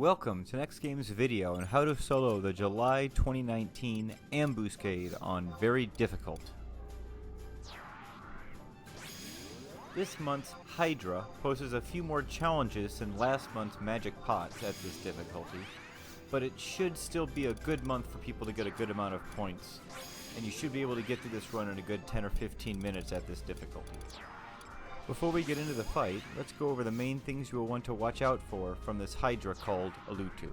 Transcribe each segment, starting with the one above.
Welcome to NEXTGames video on how to solo the July 2019 Ambuscade on Very Difficult. This month's Hydra poses a few more challenges than last month's Magic Pots at this difficulty, but it should still be a good month for people to get a good amount of points, and you should be able to get through this run in a good 10 or 15 minutes at this difficulty. Before we get into the fight, let's go over the main things you will want to watch out for from this Hydra called Alutu.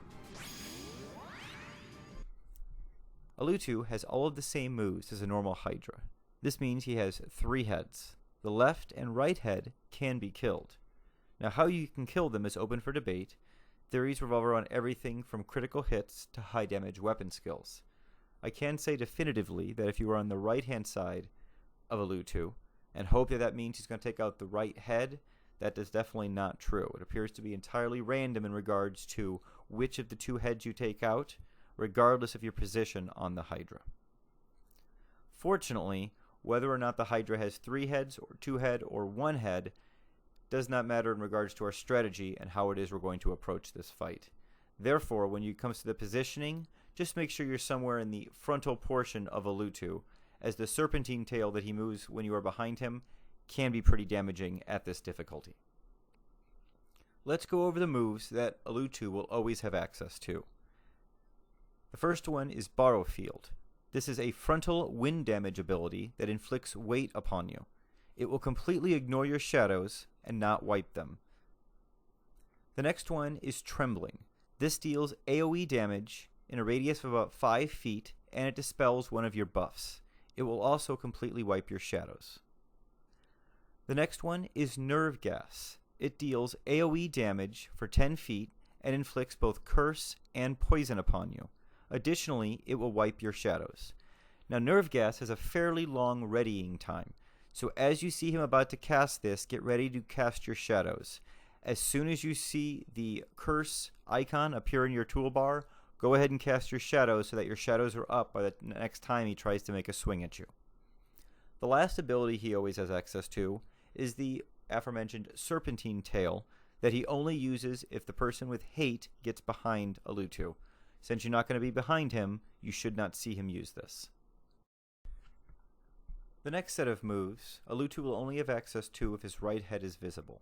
Alutu has all of the same moves as a normal Hydra. This means he has 3 heads. The left and right head can be killed. Now how you can kill them is open for debate. Theories revolve around everything from critical hits to high damage weapon skills. I can say definitively that if you are on the right hand side of Alutu, and hope that means he's going to take out the right head, that is definitely not true. It appears to be entirely random in regards to which of the 2 heads you take out, regardless of your position on the Hydra. Fortunately, whether or not the Hydra has 3 heads, or 2 head, or 1 head, does not matter in regards to our strategy and how it is we're going to approach this fight. Therefore, when it comes to the positioning, just make sure you're somewhere in the frontal portion of Alutu, as the Serpentine Tail that he moves when you are behind him can be pretty damaging at this difficulty. Let's go over the moves that Alutu will always have access to. The first one is Borrow Field. This is a frontal wind damage ability that inflicts weight upon you. It will completely ignore your shadows and not wipe them. The next one is Trembling. This deals AoE damage in a radius of about 5 feet, and it dispels one of your buffs. It will also completely wipe your shadows. The next one is Nerve Gas. It deals AoE damage for 10 feet and inflicts both curse and poison upon you. Additionally, it will wipe your shadows. Now, Nerve Gas has a fairly long readying time, so as you see him about to cast this, get ready to cast your shadows. As soon as you see the curse icon appear in your toolbar, go ahead and cast your shadows so that your shadows are up by the next time he tries to make a swing at you. The last ability he always has access to is the aforementioned Serpentine Tail that he only uses if the person with hate gets behind Alutu. Since you're not going to be behind him, you should not see him use this. The next set of moves, Alutu will only have access to if his right head is visible.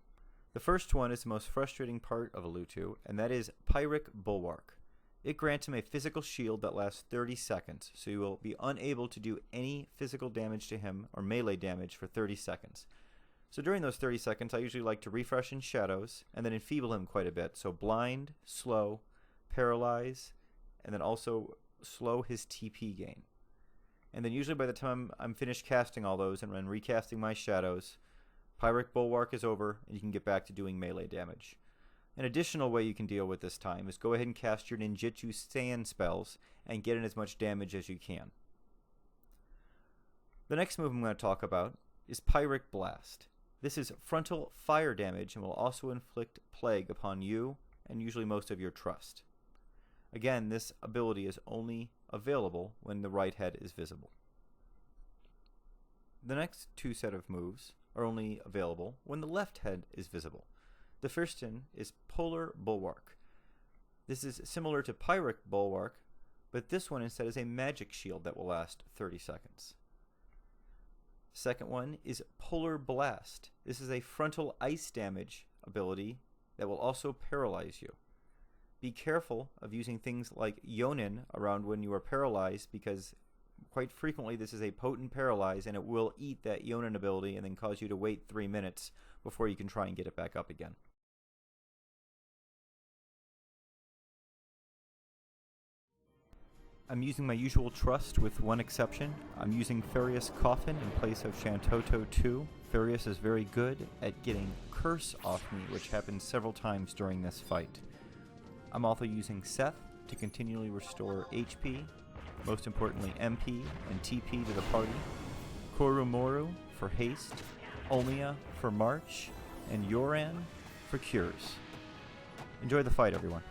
The first one is the most frustrating part of Alutu, and that is Pyrrhic Bulwark. It grants him a physical shield that lasts 30 seconds, so you will be unable to do any physical damage to him or melee damage for 30 seconds. So during those 30 seconds, I usually like to refresh in shadows and then enfeeble him quite a bit. So blind, slow, paralyze, and then also slow his TP gain. And then usually by the time I'm finished casting all those and then recasting my shadows, Pyrrhic Bulwark is over and you can get back to doing melee damage. An additional way you can deal with this time is go ahead and cast your ninjutsu sand spells and get in as much damage as you can. The next move I'm going to talk about is Pyrrhic Blast. This is frontal fire damage and will also inflict plague upon you and usually most of your trust. Again, this ability is only available when the right head is visible. The next 2 set of moves are only available when the left head is visible. The first one is Polar Bulwark. This is similar to Pyrrhic Bulwark, but this one instead is a magic shield that will last 30 seconds. The second one is Polar Blast. This is a frontal ice damage ability that will also paralyze you. Be careful of using things like NIN around when you are paralyzed, because quite frequently this is a potent paralyze and it will eat that NIN ability and then cause you to wait 3 minutes before you can try and get it back up again. I'm using my usual trust with one exception. I'm using Furious Coffin in place of Shantoto 2. Furious is very good at getting curse off me, which happens several times during this fight. I'm also using Seth to continually restore HP, most importantly MP and TP to the party, Korumoru for haste, Omiya for march, and Yoran for cures. Enjoy the fight, everyone.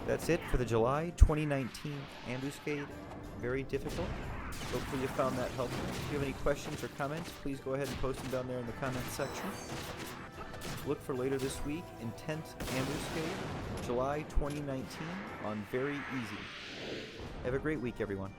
That's it for the July 2019 Ambuscade. Very difficult. Hopefully you found that helpful. If you have any questions or comments, please go ahead and post them down there in the comments section. Look for later this week, Intense Ambuscade, July 2019 on Very Easy. Have a great week, everyone.